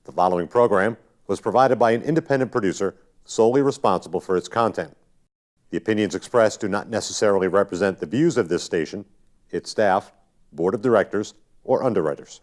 The following program was provided by an independent producer solely responsible for its content. The opinions expressed do not necessarily represent the views of this station, its staff, board of directors, or underwriters.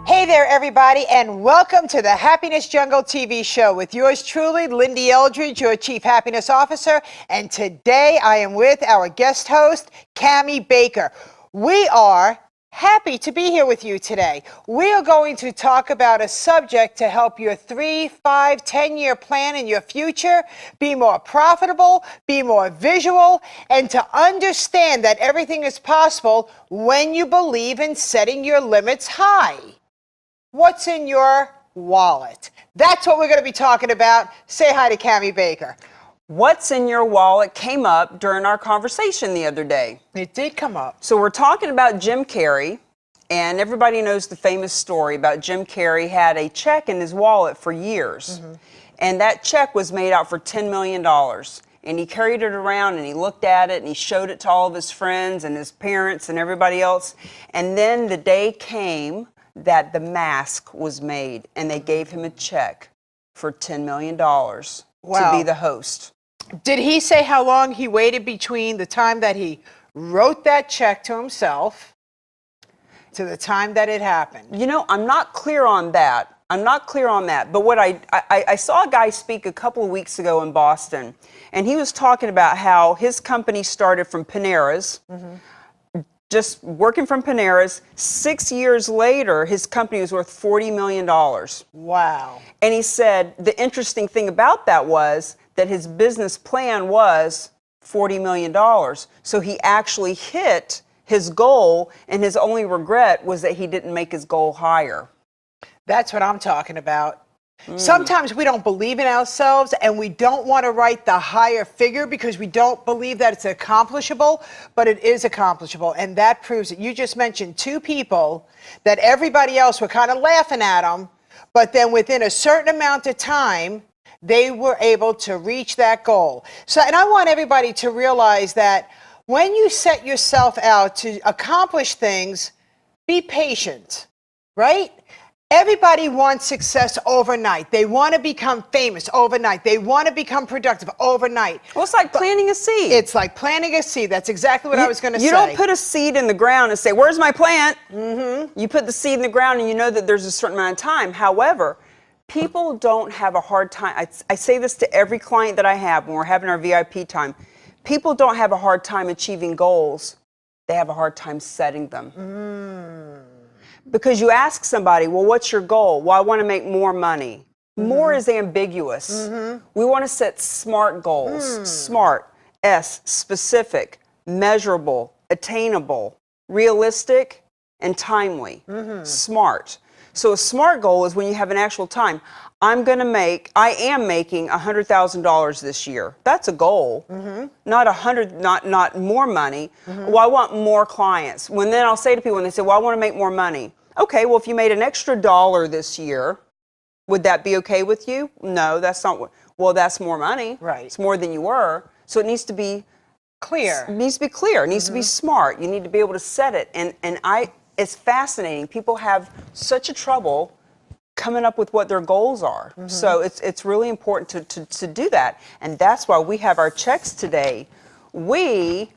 Hey there, everybody, and welcome to the Happiness Jungle TV show with yours truly, Lyn-Dee Eldridge, your Chief Happiness Officer. And today I am with our guest host, Cami Baker. We are happy to be here with you today. We are going to talk about a subject to help your 3, 5, 10-year plan in your future be more profitable, be more visual, and to understand that everything is possible when you believe in setting your limits high. What's in your wallet? That's what we're going to be talking about. Say hi to Cami Baker. What's in your wallet came up during our conversation the other day. It did come up. So we're talking about Jim Carrey, and everybody knows the famous story about Jim Carrey had a check in his wallet for years. And that check was made out for $10 million. And he carried it around and he looked at it and he showed it to all of his friends and his parents and everybody else. And then the day came that the mask was made and they gave him a check for $10 million to be the host. Did he say how long he waited between the time that he wrote that check to himself to the time that it happened? You know, I'm not clear on that. But what I saw a guy speak a couple of weeks ago in Boston, and he was talking about how his company started from Panera's, just working from Panera's. 6 years later, his company was worth $40 million. Wow. And he said the interesting thing about that was that his business plan was $40 million. So he actually hit his goal, and his only regret was that he didn't make his goal higher. That's what I'm talking about. Sometimes we don't believe in ourselves and we don't want to write the higher figure because we don't believe that it's accomplishable, but it is accomplishable, and that proves it. You just mentioned two people that everybody else were kind of laughing at them, but then within a certain amount of time, they were able to reach that goal. So, and I want everybody to realize that when you set yourself out to accomplish things, be patient, right? Everybody wants success overnight. They want to become famous overnight. They want to become productive overnight. Well, it's like planting a seed. It's like planting a seed. That's exactly what I was going to say. You don't put a seed in the ground and say, where's my plant? You put the seed in the ground and you know that there's a certain amount of time. However, people don't have a hard time. I say this to every client that I have when we're having our VIP time. People don't have a hard time achieving goals. They have a hard time setting them. Because you ask somebody, well, what's your goal? Well, I want to make more money. More is ambiguous. We want to set SMART goals. SMART, S, specific, measurable, attainable, realistic, and timely. SMART. So a SMART goal is when you have an actual time. I am making $100,000 this year. That's a goal. Not more money. Well, I want more clients. Then I'll say to people when they say, well, I want to make more money. Okay, well, if you made an extra $1 this year, would that be okay with you? No, that's not. Well, that's more money. Right. It's more than you were. So it needs to be clear. It needs to be clear. It needs to be smart. You need to be able to set it. It's fascinating. People have such a trouble coming up with what their goals are. So it's really important to do that. And that's why we have our checks today. We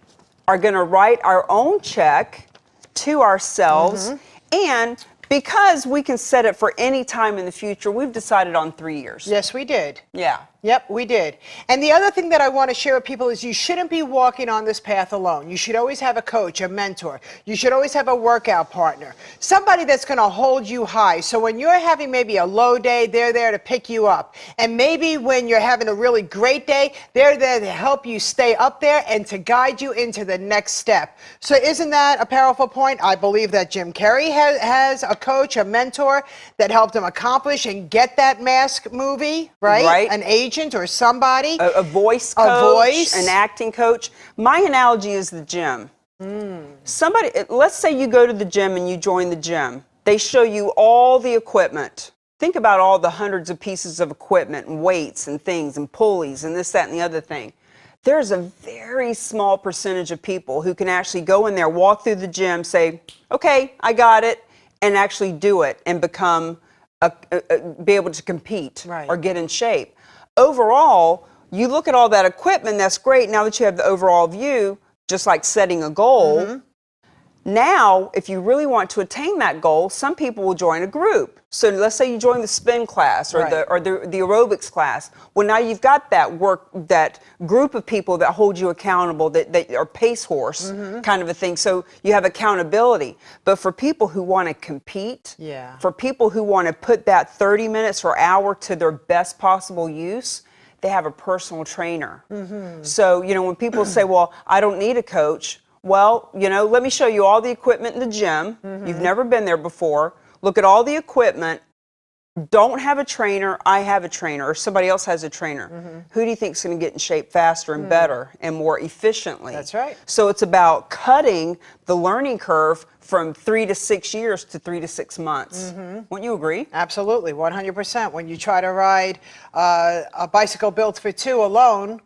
are going to write our own check to ourselves. And because we can set it for any time in the future, we've decided on 3 years. Yes, we did. Yeah. Yep, we did. And the other thing that I want to share with people is you shouldn't be walking on this path alone. You should always have a coach, a mentor. You should always have a workout partner, somebody that's going to hold you high. So when you're having maybe a low day, they're there to pick you up. And maybe when you're having a really great day, they're there to help you stay up there and to guide you into the next step. So isn't that a powerful point? I believe that Jim Carrey has a coach, a mentor that helped him accomplish and get that Mask movie, right? Right. An agent or somebody. A voice coach, an acting coach. My analogy is the gym. Somebody, let's say you go to the gym and you join the gym. They show you all the equipment. Think about all the hundreds of pieces of equipment and weights and things and pulleys and this, that, and the other thing. There's a very small percentage of people who can actually go in there, walk through the gym, say, okay, I got it, and actually do it and become, be able to compete or get in shape. Overall, you look at all that equipment, that's great. Now that you have the overall view, just like setting a goal, now, if you really want to attain that goal, some people will join a group. So let's say you join the spin class or the aerobics class. Well, now you've got that group of people that hold you accountable, that are pace horse kind of a thing. So you have accountability. But for people who want to compete, for people who want to put that 30 minutes or hour to their best possible use, they have a personal trainer. So, you know, when people say, well, I don't need a coach, well, you know, let me show you all the equipment in the gym. You've never been there before. Look at all the equipment. Don't have a trainer. I have a trainer, or somebody else has a trainer. Who do you think is going to get in shape faster and better and more efficiently? That's right. So it's about cutting the learning curve from 3 to 6 years to 3 to 6 months. Wouldn't you agree? Absolutely, 100%. When you try to ride a bicycle built for two alone,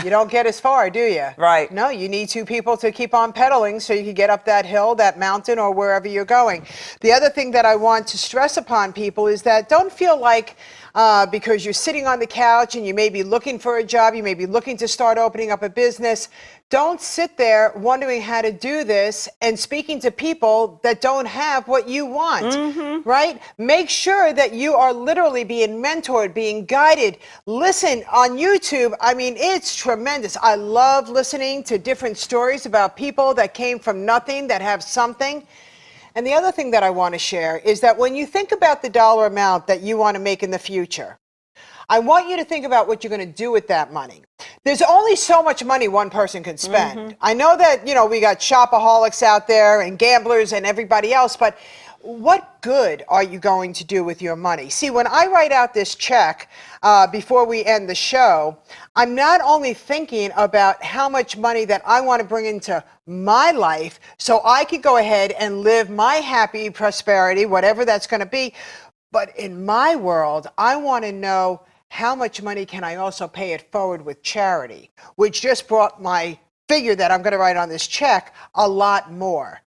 you don't get as far, do you? Right. No, you need two people to keep on pedaling so you can get up that hill, that mountain, or wherever you're going. The other thing that I want to stress upon people is that don't feel like because you're sitting on the couch and you may be looking for a job, you may be looking to start opening up a business, don't sit there wondering how to do this and speaking to people that don't have what you want, right? Make sure that you are literally being mentored, being guided. Listen on YouTube. I mean, it's tremendous. I love listening to different stories about people that came from nothing, that have something. And the other thing that I want to share is that when you think about the dollar amount that you want to make in the future, I want you to think about what you're going to do with that money. There's only so much money one person can spend. I know that, you know, we got shopaholics out there and gamblers and everybody else, but what good are you going to do with your money? See, when I write out this check before we end the show, I'm not only thinking about how much money that I want to bring into my life so I could go ahead and live my happy prosperity, whatever that's going to be, but in my world, I want to know how much money can I also pay it forward with charity, which just brought my figure that I'm going to write on this check a lot more.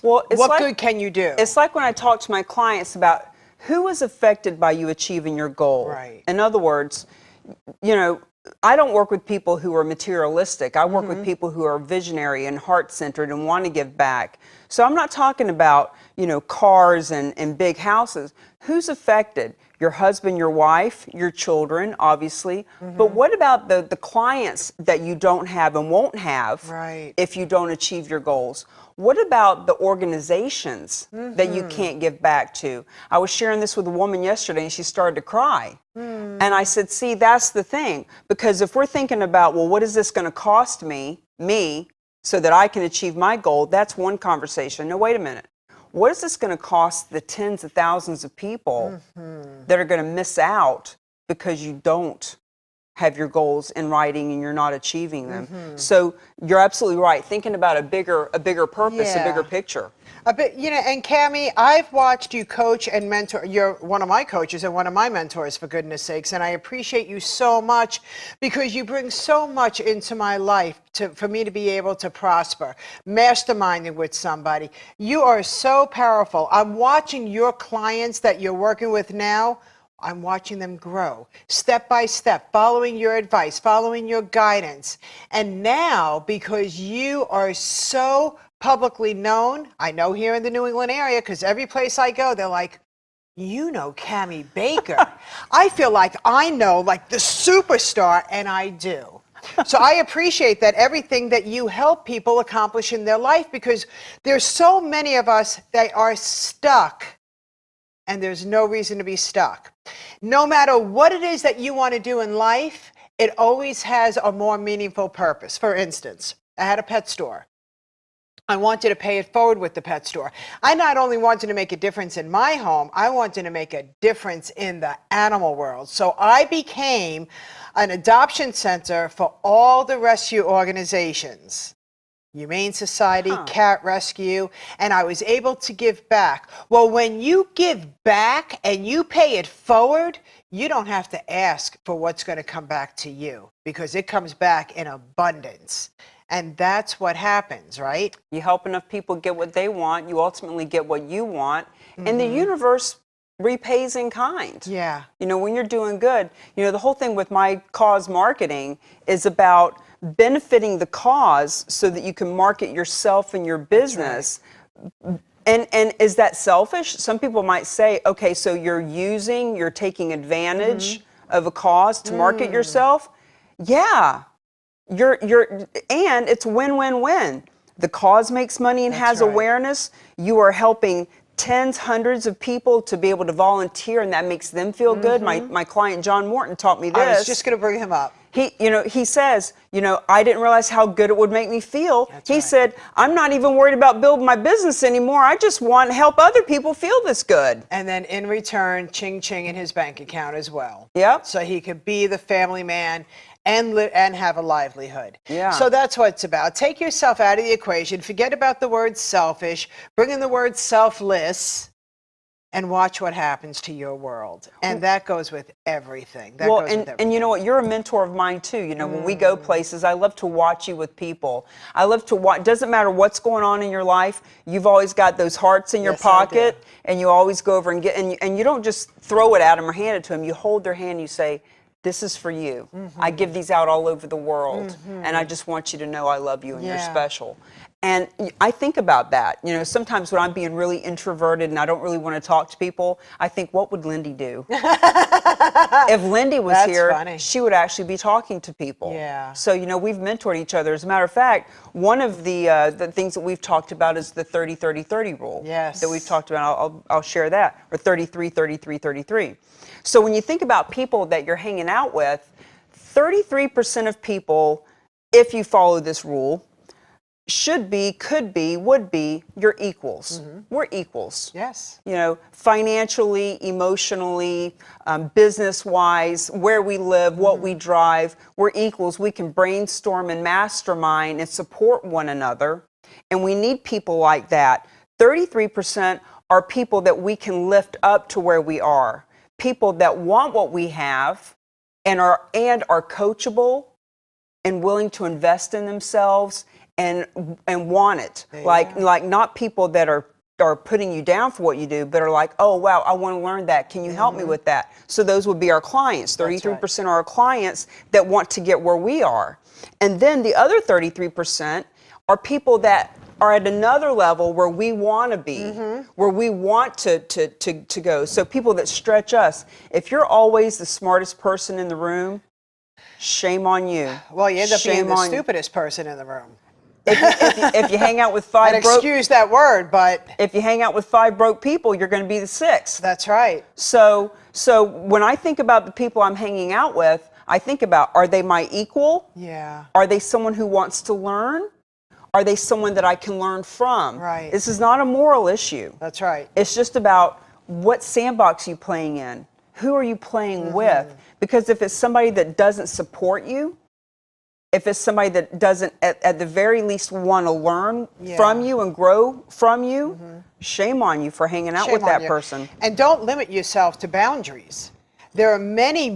Well, what good can you do? It's like when I talk to my clients about who is affected by you achieving your goal. Right. In other words, you know, I don't work with people who are materialistic. I work with people who are visionary and heart-centered and want to give back. So I'm not talking about, you know, cars and big houses. Who's affected? Your husband, your wife, your children, obviously. But what about the clients that you don't have and won't have if you don't achieve your goals? What about the organizations that you can't give back to? I was sharing this with a woman yesterday and she started to cry. And I said, see, that's the thing. Because if we're thinking about, well, what is this going to cost me, so that I can achieve my goal, that's one conversation. No, wait a minute. What is this going to cost the tens of thousands of people that are going to miss out because you don't have your goals in writing and you're not achieving them? So you're absolutely right. Thinking about a bigger purpose, a bigger picture. A bit, you know, and Cami, I've watched you coach and mentor. You're one of my coaches and one of my mentors, for goodness sakes, and I appreciate you so much because you bring so much into my life for me to be able to prosper. Masterminding with somebody. You are so powerful. I'm watching your clients that you're working with now. I'm watching them grow step by step, following your advice, following your guidance. And now, because you are so publicly known, I know here in the New England area, because every place I go, they're like, You know Cami Baker. I feel like I know like the superstar, and I do. So I appreciate that everything that you help people accomplish in their life, because there's so many of us that are stuck, and there's no reason to be stuck. No matter what it is that you want to do in life, it always has a more meaningful purpose. For instance, I had a pet store. I wanted to pay it forward with the pet store. I not only wanted to make a difference in my home, I wanted to make a difference in the animal world. So I became an adoption center for all the rescue organizations. Humane Society, Cat Rescue, and I was able to give back. Well, when you give back and you pay it forward, you don't have to ask for what's going to come back to you, because it comes back in abundance. And that's what happens, right? You help enough people get what they want, you ultimately get what you want, and the universe repays in kind. Yeah. You know, when you're doing good, you know, the whole thing with my cause marketing is about benefiting the cause so that you can market yourself and your business. And is that selfish? Some people might say, okay, so you're taking advantage of a cause to market yourself. Yeah. And it's win-win-win. The cause makes money and has awareness. You are helping tens, hundreds of people to be able to volunteer, and that makes them feel good. My client John Morton taught me this. I was just going to bring him up. He says, I didn't realize how good it would make me feel. He said, I'm not even worried about building my business anymore. I just want to help other people feel this good. And then in return, ching ching in his bank account as well. Yep. So he could be the family man and have a livelihood. Yeah. So that's what it's about. Take yourself out of the equation. Forget about the word selfish. Bring in the word selfless, and watch what happens to your world. And that goes with everything. And you know what? You're a mentor of mine too. You know, when we go places, I love to watch you with people. I love to watch. Doesn't matter what's going on in your life. You've always got those hearts in your pocket, and you always go over and get. And you don't just throw it at them or hand it to them. You hold their hand. You say, this is for you. I give these out all over the world, and I just want you to know I love you and you're special. And I think about that. You know, sometimes when I'm being really introverted and I don't really want to talk to people, I think, what would Lyn-Dee do? If Lyn-Dee was here, she would actually be talking to people. Yeah. So, we've mentored each other. As a matter of fact, one of the things that we've talked about is the 30-30-30 rule. Yes. That we've talked about. I'll share that. Or 33-33-33. So when you think about people that you're hanging out with, 33% of people, if you follow this rule, should be, could be, would be your equals. We're equals. Yes. Financially, emotionally, business-wise, where we live, what we drive, we're equals. We can brainstorm and mastermind and support one another. And we need people like that. 33% are people that we can lift up to where we are. People that want what we have and are coachable and willing to invest in themselves and want it. Like not people that are putting you down for what you do, but are like, oh wow, I want to learn that. Can you help me with that? So those would be our clients. 33% are our clients that want to get where we are. And then the other 33% are people that are at another level where we want to be, where we want to go. So people that stretch us. If you're always the smartest person in the room, shame on you. Well, you end up being the stupidest person in the room. If you hang out with five and excuse that word, but if you hang out with 5 broke people, you're going to be the 6th. That's right. So when I think about the people I'm hanging out with, I think about, are they my equal? Yeah. Are they someone who wants to learn? Are they someone that I can learn from? Right. This is not a moral issue. That's right. It's just about what sandbox you playing in. Who are you playing with? Because if it's somebody that doesn't support you, if it's somebody that doesn't at the very least want to learn from you and grow from you, shame on you for hanging out with that person. And don't limit yourself to boundaries. There are many,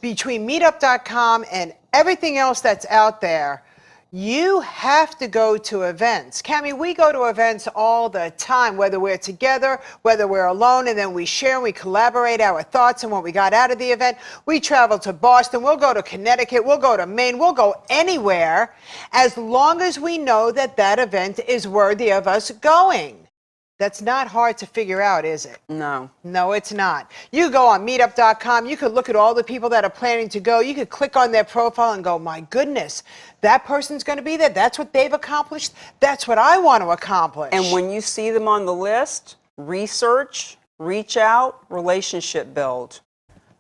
between meetup.com and everything else that's out there, you have to go to events. Cami, we go to events all the time, whether we're together, whether we're alone, and then we share and we collaborate our thoughts and what we got out of the event. We travel to Boston, we'll go to Connecticut, we'll go to Maine, we'll go anywhere, as long as we know that that event is worthy of us going. That's not hard to figure out, is it? No. No, it's not. You go on meetup.com, you could look at all the people that are planning to go, you could click on their profile and go, my goodness, that person's going to be there, that's what they've accomplished, that's what I want to accomplish. And when you see them on the list, research, reach out, relationship build.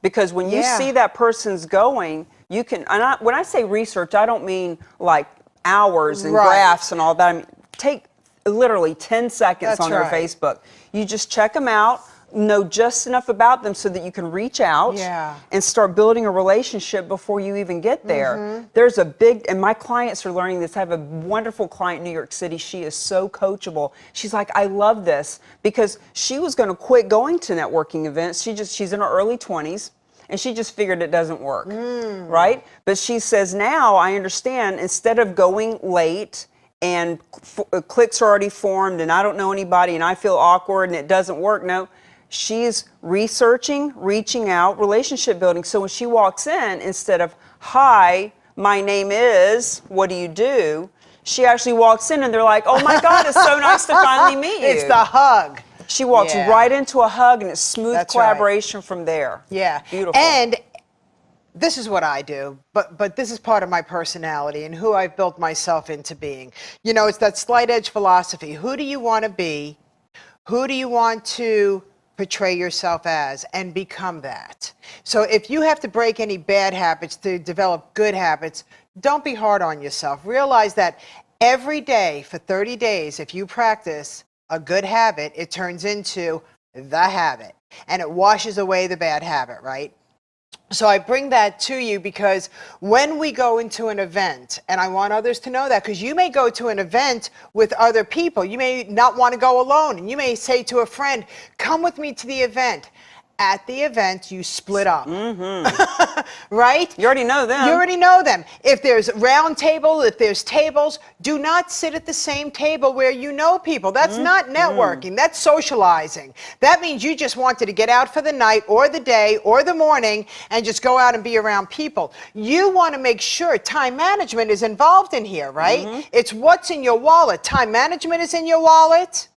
Because when you see that person's going, you can, when I say research, I don't mean like hours and graphs and all that. I mean, take literally 10 seconds on their Facebook. You just check them out, know just enough about them so that you can reach out and start building a relationship before you even get there. There's a big, and my clients are learning this. I have a wonderful client in New York City. She is so coachable. She's like, I love this, because she was going to quit going to networking events. She's in her early 20s. And she just figured it doesn't work, right? But she says, now I understand, instead of going late and cliques are already formed and I don't know anybody and I feel awkward and it doesn't work. No, she's researching, reaching out, relationship building. So when she walks in, instead of, hi, my name is, what do you do? She actually walks in and they're like, oh my God, it's so nice to finally meet you. It's the hug. She walks right into a hug and it's smooth collaboration from there. Yeah. Beautiful. And this is what I do, but this is part of my personality and who I've built myself into being. You know, it's that slight edge philosophy. Who do you want to be? Who do you want to portray yourself as, and become that? So if you have to break any bad habits to develop good habits, don't be hard on yourself. Realize that every day for 30 days, if you practice a good habit, it turns into the habit and it washes away the bad habit, right? So I bring that to you because when we go into an event, and I want others to know that, because you may go to an event with other people, you may not want to go alone, and you may say to a friend, come with me to the event. At the event, you split up, right? You already know them. You already know them. If there's round table, if there's tables, do not sit at the same table where you know people. That's not networking. That's socializing. That means you just wanted to get out for the night or the day or the morning and just go out and be around people. You want to make sure time management is involved in here, right? It's what's in your wallet. Time management is in your wallet.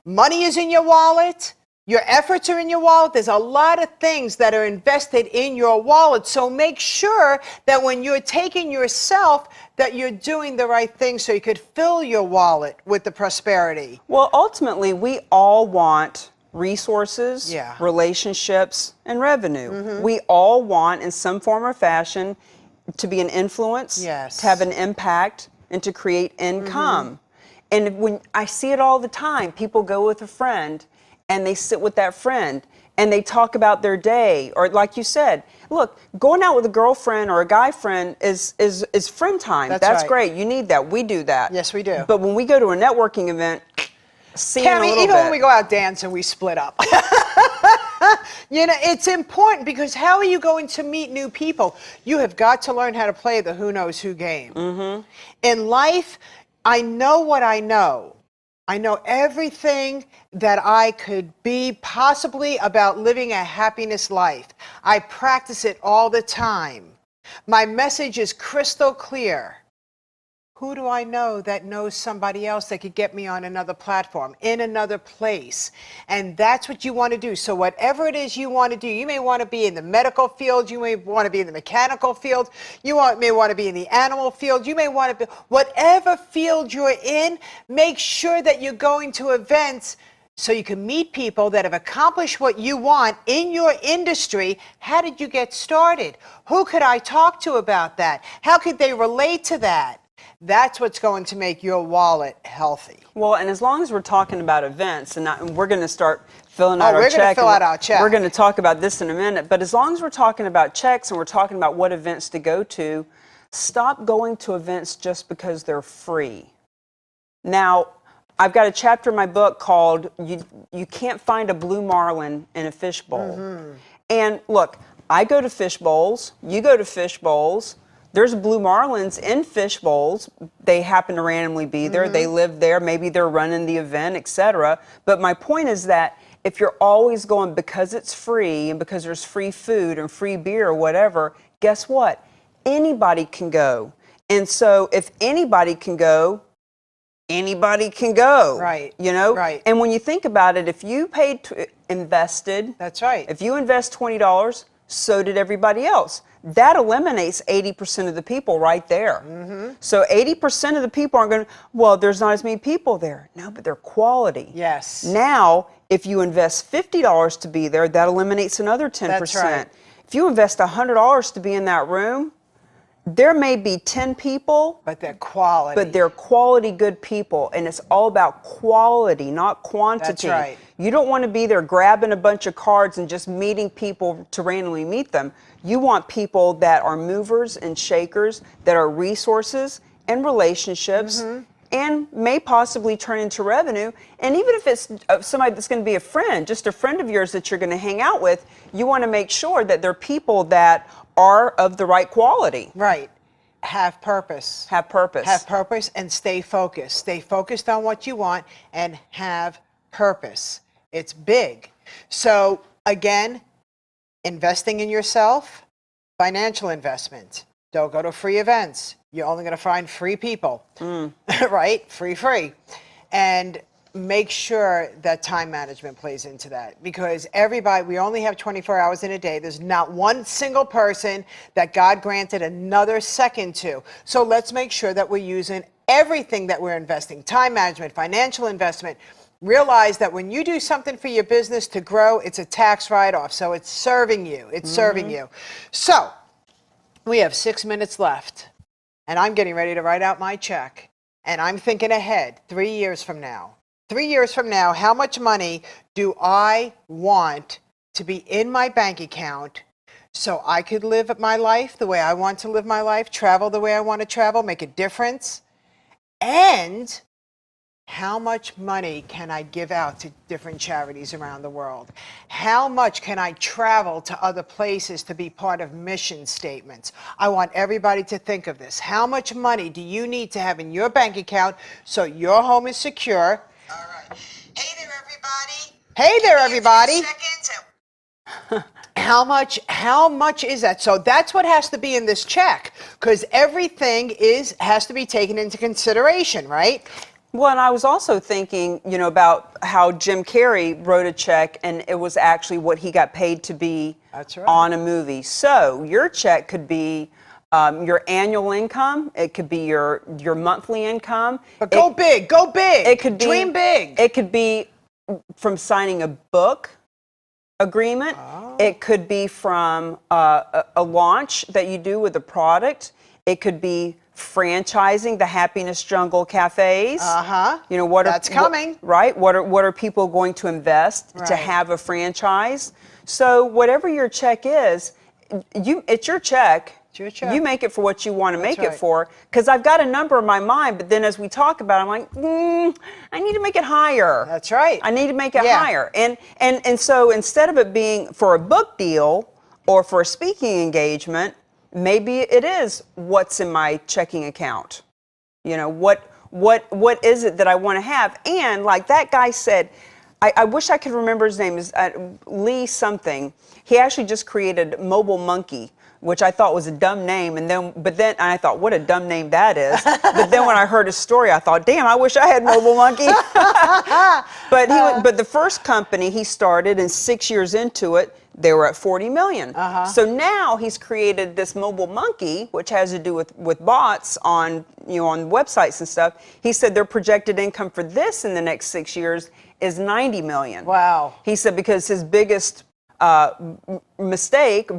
Money is in your wallet. Your efforts are in your wallet. There's a lot of things that are invested in your wallet. So make sure that when you're taking yourself, that you're doing the right thing so you could fill your wallet with the prosperity. Well, ultimately, we all want resources, relationships, and revenue. We all want, in some form or fashion, to be an influence, to have an impact, and to create income. And when I see it all the time, people go with a friend and they sit with that friend and they talk about their day, or like you said, look, going out with a girlfriend or a guy friend is friend time. That's great. You need that. We do that. Yes, we do. But when we go to a networking event, see Cami, in a little even bit. when we go out dancing, we split up. You know, it's important, because how are you going to meet new people? You have got to learn how to play the who knows who game. In life, I know what I know. I know everything that I could be possibly about living a happiness life. I practice it all the time. My message is crystal clear. Who do I know that knows somebody else that could get me on another platform, in another place? And that's what you want to do. So whatever it is you want to do, you may want to be in the medical field, you may want to be in the mechanical field, you may want to be in the animal field, you may want to be, whatever field you're in, make sure that you're going to events so you can meet people that have accomplished what you want in your industry. How did you get started? Who could I talk to about that? How could they relate to that? That's what's going to make your wallet healthy. Well, and as long as we're talking about events, and we're going to start filling out our check. We're going to fill out our check. We're going to talk about this in a minute. But as long as we're talking about checks and we're talking about what events to go to, stop going to events just because they're free. Now, I've got a chapter in my book called You Can't Find a Blue Marlin in a Fishbowl. And look, I go to fish bowls. You go to fish bowls. There's blue marlins in fish bowls. They happen to randomly be there. They live there. Maybe they're running the event, etc. But my point is that if you're always going because it's free and because there's free food and free beer or whatever, guess what? Anybody can go. And so if anybody can go, anybody can go. Right. You know? Right. And when you think about it, if you invested. That's right. If you invest $20, so did everybody else. That eliminates 80% of the people right there. So 80% of the people aren't going to, well, there's not as many people there. No, but they're quality. Yes. Now, if you invest $50 to be there, that eliminates another 10%. That's right. If you invest $100 to be in that room, there may be 10 people, But they're quality. but they're quality good people, and it's all about quality, not quantity. That's right. You don't want to be there grabbing a bunch of cards and just meeting people to randomly meet them. You want people that are movers and shakers, that are resources and relationships, and may possibly turn into revenue. And even if it's somebody that's going to be a friend, just a friend of yours that you're going to hang out with, you want to make sure that they're people that are of the right quality. Right. Have purpose. Have purpose. Have purpose and stay focused. Stay focused on what you want and have purpose. It's big. So again, investing in yourself, financial investment. Don't go to free events. You're only going to find free people, right? Free. And make sure that time management plays into that, because everybody, we only have 24 hours in a day. There's not one single person that God granted another second to. So let's make sure that we're using everything that we're investing, time management, financial investment. Realize that when you do something for your business to grow, it's a tax write-off. So it's serving you. It's serving you. So we have 6 minutes left, and I'm getting ready to write out my check. And I'm thinking ahead, 3 years from now. 3 years from now, how much money do I want to be in my bank account so I could live my life the way I want to live my life, travel the way I want to travel, make a difference? And how much money can I give out to different charities around the world? How much can I travel to other places to be part of mission statements? I want everybody to think of this. How much money do you need to have in your bank account so your home is secure? All right. Hey there, everybody. Hey there, everybody. How much is that? So that's what has to be in this check, because everything has to be taken into consideration, right? Well, and I was also thinking, about how Jim Carrey wrote a check and it was actually what he got paid to be That's right. on a movie. So your check could be your annual income. It could be your monthly income. But go big. It could be, dream big. It could be from signing a book agreement. Oh. It could be from a launch that you do with a product. It could be franchising the Happiness Jungle cafes. That's coming. Right? What are people going to invest to have a franchise? So whatever your check is, it's your check. It's your check. You make it for what you want to make right. it for. Because I've got a number in my mind, but then as we talk about it, I'm like, I need to make it higher. That's right. I need to make it higher. And so instead of it being for a book deal or for a speaking engagement, maybe it is what's in my checking account. What is it that I want to have? And like that guy said, I wish I could remember his name, is Lee something. He actually just created Mobile Monkey, which I thought was a dumb name, but then I thought, what a dumb name that is. But then when I heard his story, I thought, damn, I wish I had Mobile Monkey. But the first company he started, and 6 years into it, they were at 40 million. So now he's created this Mobile Monkey, which has to do with bots on websites and stuff. He said their projected income for this in the next 6 years is 90 million. Wow. He said because his biggest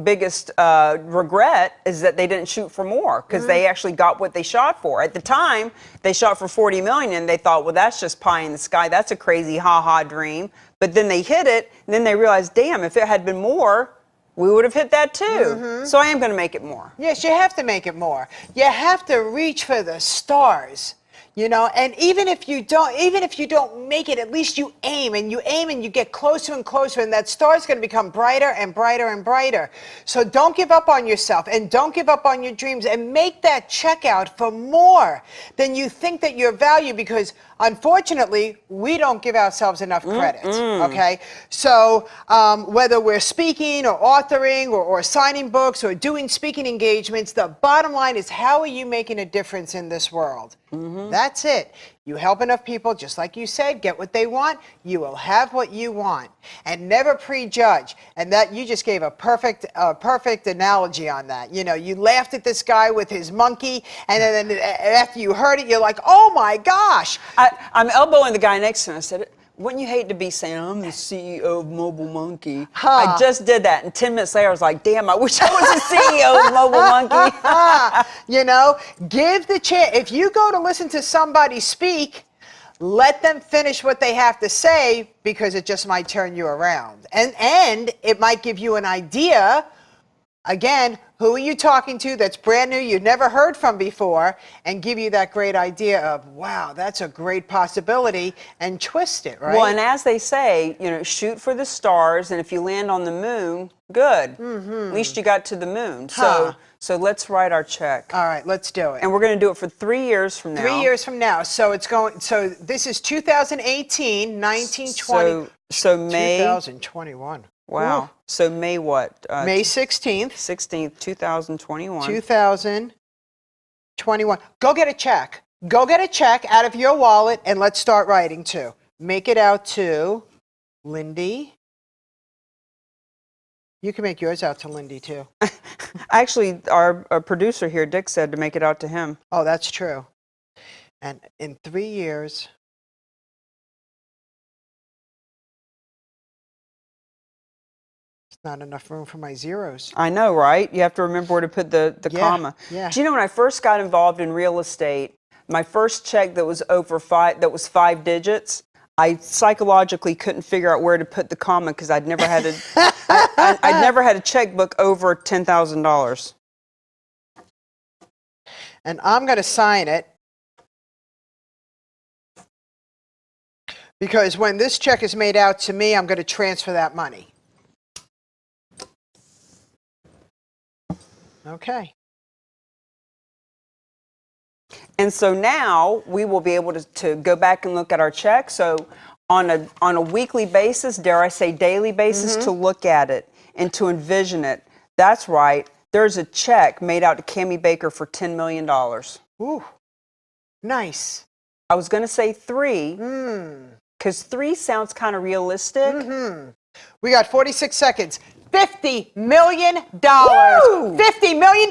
biggest regret is that they didn't shoot for more, because they actually got what they shot for. At the time, they shot for 40 million and they thought, well, that's just pie in the sky. That's a crazy ha-ha dream. But then they hit it, and then they realized, damn, if it had been more, we would have hit that too. So I am going to make it more. Yes, you have to make it more. You have to reach for the stars. And even if you don't make it, at least you aim and you get closer and closer, and that star is going to become brighter and brighter and brighter. So don't give up on yourself, and don't give up on your dreams, and make that check out for more than you think that you're valued, because unfortunately, we don't give ourselves enough credit, okay? So whether we're speaking or authoring or signing books or doing speaking engagements, the bottom line is, how are you making a difference in this world? That's it. You help enough people, just like you said, get what they want, you will have what you want. And never prejudge. And that you just gave a perfect analogy on that. You know, you laughed at this guy with his monkey, and then after you heard it, you're like, oh my gosh. I'm elbowing the guy next to me. I said, wouldn't you hate to be saying, I'm the CEO of Mobile Monkey? Huh. I just did that, and 10 minutes later, I was like, damn, I wish I was the CEO of Mobile Monkey. You know, give the chance. If you go to listen to somebody speak, let them finish what they have to say, because it just might turn you around. And it might give you an idea. Again, who are you talking to that's brand new, you've never heard from before, and give you that great idea of, wow, that's a great possibility, and twist it, right? Well, and as they say, you know, shoot for the stars, and if you land on the moon, good. At least you got to the moon. So let's write our check. All right, let's do it. And we're going to do it for 3 years from now. 3 years from now. So it's going, so this is 2018, 1920. So May. 2021. Wow. Ooh. So May what? May 16th. 16th, 2021. 2021. Go get a check. Go get a check out of your wallet, and let's start writing too. Make it out to Lyn-Dee. You can make yours out to Lyn-Dee too. Actually, our producer here, Dick, said to make it out to him. Oh, that's true. And in 3 years, it's not enough room for my zeros. I know, right? You have to remember where to put the comma. Yeah. Do you know when I first got involved in real estate, my first check that was over that was 5 digits, I psychologically couldn't figure out where to put the comma because I'd never had I'd never had a checkbook over $10,000. And I'm going to sign it, because when this check is made out to me, I'm going to transfer that money. Okay. And so now we will be able to go back and look at our check. So on a weekly basis, dare I say daily basis, to look at it and to envision it. That's right. There's a check made out to Cami Baker for $10 million. Ooh, nice. I was going to say 3, because 3 sounds kind of realistic. We got 46 seconds. $50 million. Woo! $50 million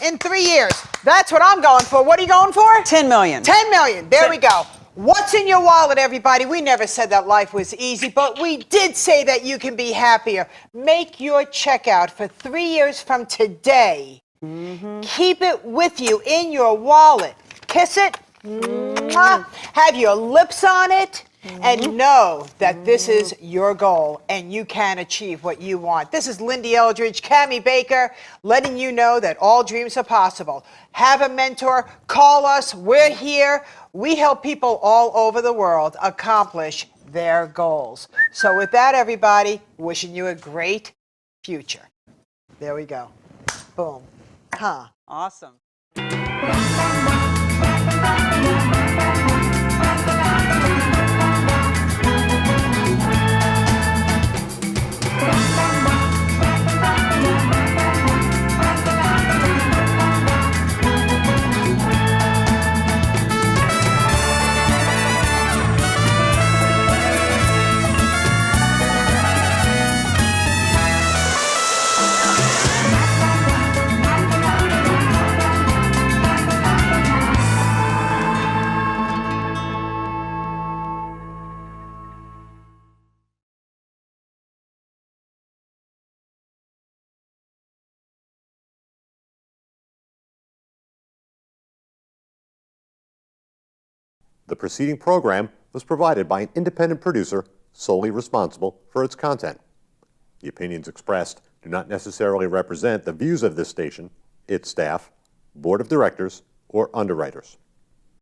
in 3 years. That's what I'm going for. What are you going for? $10 million. $10 million. There we go. What's in your wallet, everybody? We never said that life was easy, but we did say that you can be happier. Make your checkout for 3 years from today. Keep it with you in your wallet. Kiss it. Mwah. Have your lips on it. And know that this is your goal and you can achieve what you want. This is Lyn-Dee Eldridge, Cami Baker, letting you know that all dreams are possible. Have a mentor, call us, we're here. We help people all over the world accomplish their goals. So with that, everybody, wishing you a great future. There we go. Boom. Huh. Awesome. The preceding program was provided by an independent producer solely responsible for its content. The opinions expressed do not necessarily represent the views of this station, its staff, board of directors, or underwriters.